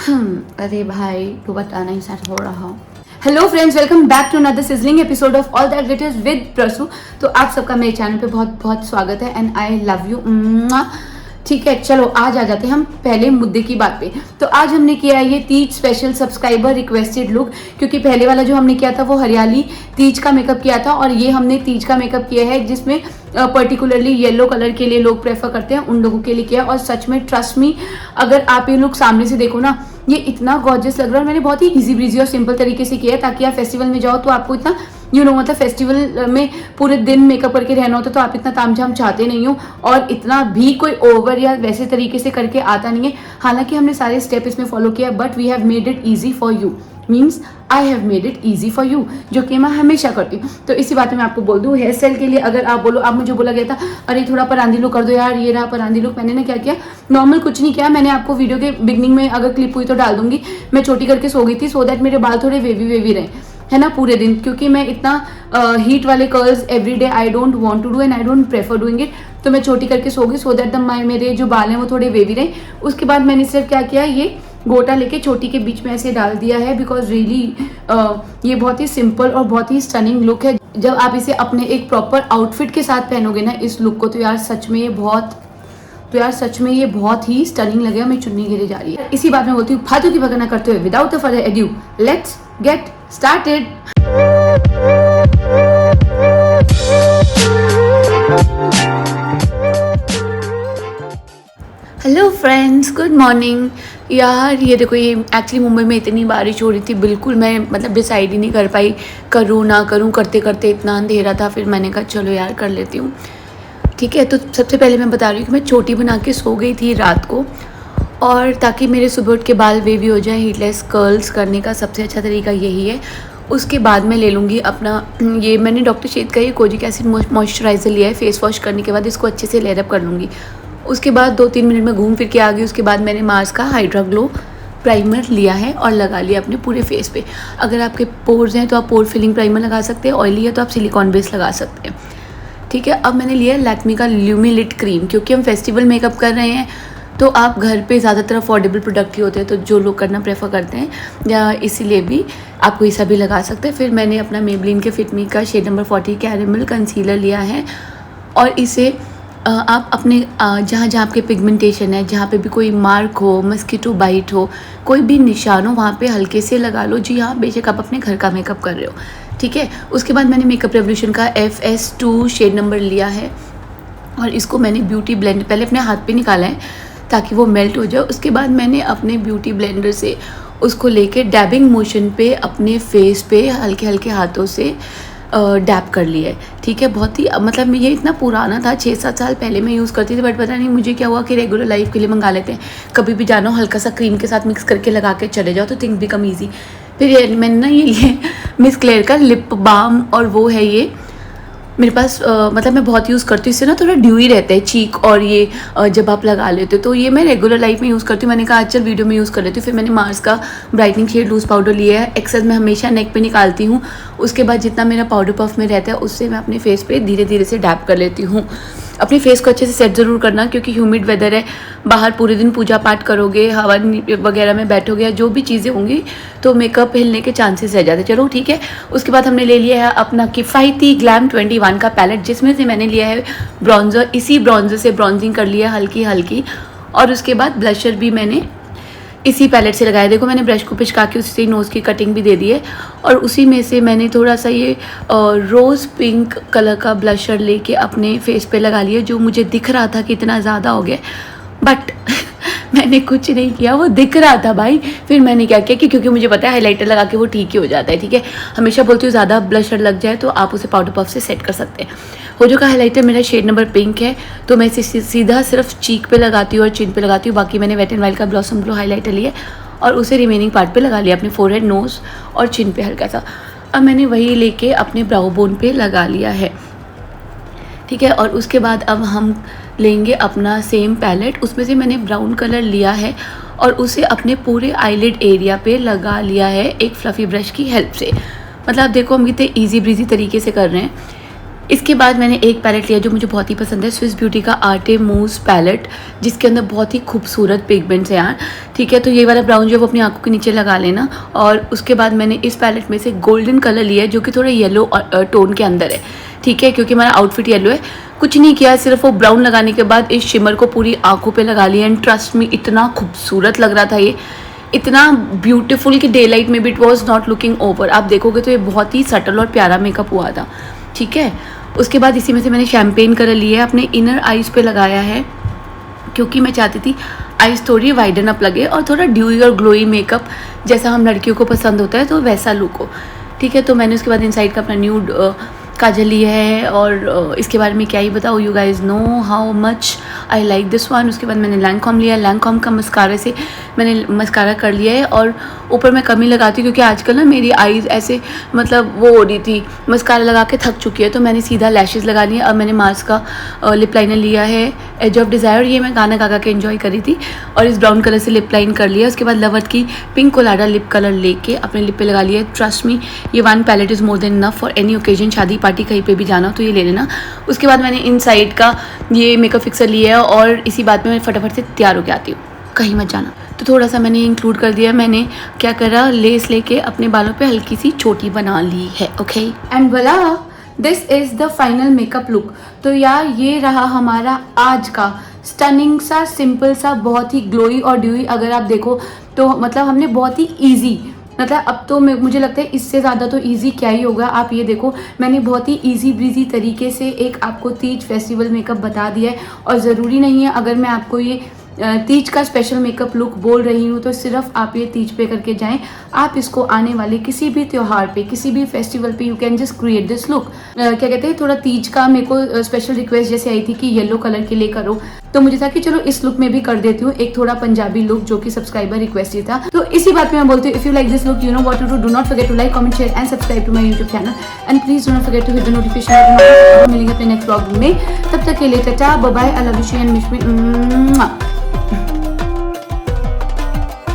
अरे भाई तो बताना ही सच हो रहा। Hello friends, welcome back to another sizzling episode of all that glitters with Prasu. तो आप सबका मेरे चैनल पे बहुत बहुत स्वागत है एंड आई लव यू। ठीक है, चलो आज आ जाते हैं हम पहले मुद्दे की बात पे। तो आज हमने किया है ये Teej special subscriber requested look, क्योंकि पहले वाला जो हमने किया था वो हरियाली तीज का मेकअप किया था और ये हमने तीज का मेकअप किया है जिसमें पर्टिकुलरली येलो कलर के लिए लोग प्रेफर करते हैं, उन लोगों के लिए किया। और सच में ट्रस्ट मी, अगर आप ये लुक सामने से देखो ना, ये इतना गॉर्जियस लग रहा है। मैंने बहुत ही इजी ब्रीजी और सिंपल तरीके से किया है ताकि आप फेस्टिवल में जाओ तो आपको इतना मतलब फेस्टिवल में पूरे दिन मेकअप करके रहना होता है तो आप इतना तामझाम चाहते नहीं हो और इतना भी कोई ओवर या वैसे तरीके से करके आता नहीं है। हालांकि हमने सारे स्टेप इसमें फॉलो किया, but we have made it easy for you, means I have made it easy for you, जो कि मैं हमेशा करती हूँ। तो इसी बात में मैं आपको बोल दूँ, हेयर स्टाइल के लिए अगर आप बोलो, आप मुझे बोला गया था अरे थोड़ा परांदी लुक कर दो यार, ये रहा परांदी लुक। मैंने ना क्या किया, नॉर्मल कुछ नहीं किया। मैंने आपको वीडियो के बिगनिंग में अगर क्लिप हुई तो डाल दूंगी, मैं छोटी करके सो गई थी सो दैट मेरे बाल थोड़े वेवी वेवी रहे, है ना, पूरे दिन, क्योंकि मैं इतना हीट वाले curls everyday I don't want to do and I don't prefer doing it. तो मैं छोटी करके सो गई सो दैट मेरे जो बाल हैं वो थोड़े वेवी रहे। उसके बाद मैंने सिर्फ क्या किया, ये गोटा लेके छोटी के बीच में ऐसे डाल दिया है, बिकॉज रियली ये बहुत ही सिंपल और बहुत ही स्टनिंग लुक है। जब आप इसे अपने एक प्रॉपर आउटफिट के साथ पहनोगे ना इस लुक को, तो यार सच में ये बहुत ही स्टनिंग लगेगा। मैं चुन्नी गिरे जा रही है। इसी बात में बोलती हूँ, फालतू की बकना करते हुए without the further edu let's get started. Hello friends, good morning. यार ये देखो, ये एक्चुअली मुंबई में इतनी बारिश हो रही थी, बिल्कुल मैं मतलब डिसाइड ही नहीं कर पाई करूँ ना करूँ, करते करते इतना अंधेरा था। फिर मैंने कहा चलो यार कर लेती हूँ। ठीक है, तो सबसे पहले मैं बता रही हूँ कि मैं छोटी बना के सो गई थी रात को, और ताकि मेरे सुबह उठ के बाल वेवी हो जाए, हीटलेस कर्ल्स करने का सबसे अच्छा तरीका यही है। उसके बाद मैं ले लूँगी अपना ये मैंने डॉक्टर शेद का ये कोजिक एसिड मॉइस्चराइज़र लिया है। फेस वॉश करने के बाद इसको अच्छे से लेयर अप कर लूँगी। उसके बाद 2-3 मिनट में घूम फिर के आ गई। उसके बाद मैंने मार्स का हाइड्रा ग्लो प्राइमर लिया है और लगा लिया अपने पूरे फेस पे। अगर आपके पोर्स हैं तो आप पोर फिलिंग प्राइमर लगा सकते हैं, ऑयली है तो आप सिलिकॉन बेस लगा सकते हैं। ठीक है, अब मैंने लिया है लैक्मे का ल्यूमी क्रीम, क्योंकि हम फेस्टिवल मेकअप कर रहे हैं तो आप घर पे ज़्यादातर अफोर्डेबल प्रोडक्ट ही होते हैं, तो जो लोग करना प्रेफर करते हैं या इसीलिए भी आप कोई सा भी लगा सकते हैं। फिर मैंने अपना मेबलिन के फिट मी का शेड नंबर 40 कैरेमल कंसीलर लिया है, और इसे आप अपने जहाँ जहाँ आपके पिगमेंटेशन है, जहाँ पे भी कोई मार्क हो, मस्कीटो बाइट हो, कोई भी निशान हो, वहाँ पे हल्के से लगा लो। जी हाँ, बेशक आप अपने घर का मेकअप कर रहे हो। ठीक है, उसके बाद मैंने मेकअप रेवोल्यूशन का FS2 शेड नंबर लिया है, और इसको मैंने ब्यूटी ब्लेंड पहले अपने हाथ पे निकाला है ताकि वो मेल्ट हो जाए। उसके बाद मैंने अपने ब्यूटी ब्लेंडर से उसको लेके डैबिंग मोशन पे अपने फेस पे हल्के हल्के हाथों से डैप कर लिया है। ठीक है, बहुत ही मतलब ये इतना पुराना था, 6-7 साल पहले मैं यूज़ करती थी, बट पता नहीं मुझे क्या हुआ कि रेगुलर लाइफ के लिए मंगा लेते हैं। कभी भी जाना हो हल्का सा क्रीम के साथ मिक्स करके लगा के चले जाओ तो थिंग्स बिकम ईजी। फिर मैंने ना ये लिए मिस क्लेयर का लिप बाम, और वो है ये मेरे पास मतलब मैं बहुत यूज़ करती हूँ। इससे ना थोड़ा ड्यूई रहता है चीक, और ये जब आप लगा लेते हो तो ये मैं रेगुलर लाइफ में यूज़ करती हूँ। मैंने कहा चल वीडियो में यूज़ कर लेती हूँ। फिर मैंने मार्स का ब्राइटनिंग शेड लूज़ पाउडर लिया है। एक्सेस मैं हमेशा नेक पे निकालती हूँ। उसके बाद जितना मेरा पाउडर पफ में रहता है उससे मैं अपने फेस पे धीरे धीरे से डैप कर लेती हूँ। अपने फेस को अच्छे से सेट ज़रूर करना, क्योंकि ह्यूमिड वेदर है, बाहर पूरे दिन पूजा पाठ करोगे, हवन वगैरह में बैठोगे, जो भी चीज़ें होंगी तो मेकअप हिलने के चांसेस रह जाते। चलो ठीक है, उसके बाद हमने ले लिया है अपना किफ़ायती ग्लैम 21 का पैलेट, जिसमें से मैंने लिया है ब्रॉन्ज़र। इसी ब्रॉन्ज़र से ब्रॉन्जिंग कर लिया हल्की हल्की, और उसके बाद ब्लशर भी मैंने इसी पैलेट से लगाया। देखो मैंने ब्रश को पिचका के उसी से नोज़ की कटिंग भी दे दी है, और उसी में से मैंने थोड़ा सा ये रोज़ पिंक कलर का ब्लशर लेके अपने फेस पे लगा लिया, जो मुझे दिख रहा था कि इतना ज़्यादा हो गया, बट मैंने कुछ नहीं किया, वो दिख रहा था भाई। फिर मैंने क्या किया कि क्योंकि मुझे पता है हाइलाइटर लगा के वो ठीक ही हो जाता है। ठीक है, हमेशा बोलती हूँ ज़्यादा ब्लशर लग जाए तो आप उसे पाउडर पफ से सेट कर सकते हैं। होजो का हाइलाइटर मेरा शेड नंबर पिंक है, तो मैं इसे सीधा सिर्फ चीक पे लगाती हूँ और चिन पे लगाती हूँ। बाकी मैंने वेट एंड वाइल्ड का ब्लॉसम ग्लो हाइलाइटर लिया और उसे रिमेनिंग पार्ट पे लगा लिया, अपने फोरहेड, नोज़ और चिन पे हल्का सा। अब मैंने वही लेके अपने ब्राउ बोन पे लगा लिया है। ठीक है, और उसके बाद अब हम लेंगे अपना सेम पैलेट, उसमें से मैंने ब्राउन कलर लिया है और उसे अपने पूरे आईलिड एरिया पे लगा लिया है एक फ्लफ़ी ब्रश की हेल्प से। मतलब देखो हम कितने ईजी ब्रीजी तरीके से कर रहे हैं। इसके बाद मैंने एक पैलेट लिया जो मुझे बहुत ही पसंद है, स्विस ब्यूटी का आर्टे मूस पैलेट, जिसके अंदर बहुत ही खूबसूरत पिगमेंट्स हैं यार। ठीक है, तो ये वाला ब्राउन जो है वो अपनी आंखों के नीचे लगा लेना। और उसके बाद मैंने इस पैलेट में से गोल्डन कलर लिया है जो कि थोड़ा येलो टोन के अंदर है। ठीक है, क्योंकि हमारा आउटफिट येलो है। कुछ नहीं किया, सिर्फ वो ब्राउन लगाने के बाद इस शिमर को पूरी आंखों पे लगा लिया। एंड ट्रस्ट मी, इतना खूबसूरत लग रहा था ये, इतना ब्यूटीफुल कि डे लाइट में भी it was not looking over. आप देखोगे तो ये बहुत ही सटल और प्यारा मेकअप हुआ था। ठीक है, उसके बाद इसी में से मैंने शैम्पेन कलर लिया है, अपने इनर आईज़ पे लगाया है क्योंकि मैं चाहती थी आईज़ थोड़ी वाइडन अप लगे और थोड़ा ड्यूई और ग्लोई मेकअप जैसा हम लड़कियों को पसंद होता है, तो वैसा लुक हो। ठीक है, तो मैंने उसके बाद इनसाइड का अपना न्यूड काजल लिया है और इसके बारे में क्या ही बताऊँ, you guys know how much I like this one. उसके बाद मैंने लैंकॉम लिया, लैंकॉम का मस्कारा से मैंने मस्कारा कर लिया है और ऊपर मैं कमी लगाती हूँ क्योंकि आजकल ना मेरी आईज़ ऐसे मतलब वो हो रही थी, मस्कारा लगा के थक चुकी है, तो मैंने सीधा लैशेज़ लगा ली। अब मैंने मार्स का लिप लाइनर लिया है, एज ऑफ डिज़ायर, ये मैं गाना गा के एंजॉय करी थी और इस ब्राउन कलर से लिप लाइन कर लिया। उसके बाद लवर्ट की पिंक कोलाडा लिप कलर लेके अपने लिप पे लगा लिया। ट्रस्ट मी, ये one palette is more than enough for any occasion, शादी पार्टी कहीं पे भी जाना तो ये ले लेना। उसके बाद मैंने इन साइड का ये मेकअप फिक्सर लिया है और इसी बात में मैं फटाफट से तैयार हो के आती हूँ, कहीं मत जाना। तो थोड़ा सा मैंने इंक्लूड कर दिया, मैंने क्या करा, लेस लेके अपने बालों पे हल्की सी चोटी बना ली है। ओके, एंड वोला, this is the final makeup look. तो यार ये रहा हमारा आज का स्टनिंग सा, सिंपल सा, बहुत ही ग्लोई और ड्यूई। अगर आप देखो तो मतलब हमने बहुत ही ईजी, मतलब अब तो मुझे लगता है इससे ज़्यादा तो इजी क्या ही होगा। आप ये देखो, मैंने बहुत ही इजी ब्रीजी तरीके से एक आपको तीज फेस्टिवल मेकअप बता दिया है। और ज़रूरी नहीं है अगर मैं आपको ये तीज का स्पेशल मेकअप लुक बोल रही हूँ तो सिर्फ आप ये तीज पे करके जाएं। आप इसको आने वाले किसी भी त्यौहार पे, किसी भी फेस्टिवल पे you can just create this look. क्या कहते हैं, थोड़ा तीज का मेरे को स्पेशल रिक्वेस्ट जैसे आई थी कि येलो कलर के लिए करो, तो मुझे था कि चलो इस लुक में भी कर देती हूँ एक थोड़ा पंजाबी लुक जो कि सब्सक्राइबर रिक्वेस्ट ही था। तो इसी बात पे मैं बोलती हूँ, if you like this look, you know what to do not forget to like, comment, share and subscribe to my YouTube channel and please do not forget to hit the notification button। मिलेंगे अपने next vlog में, तब तक के लिए tata bye bye, I love you and miss me.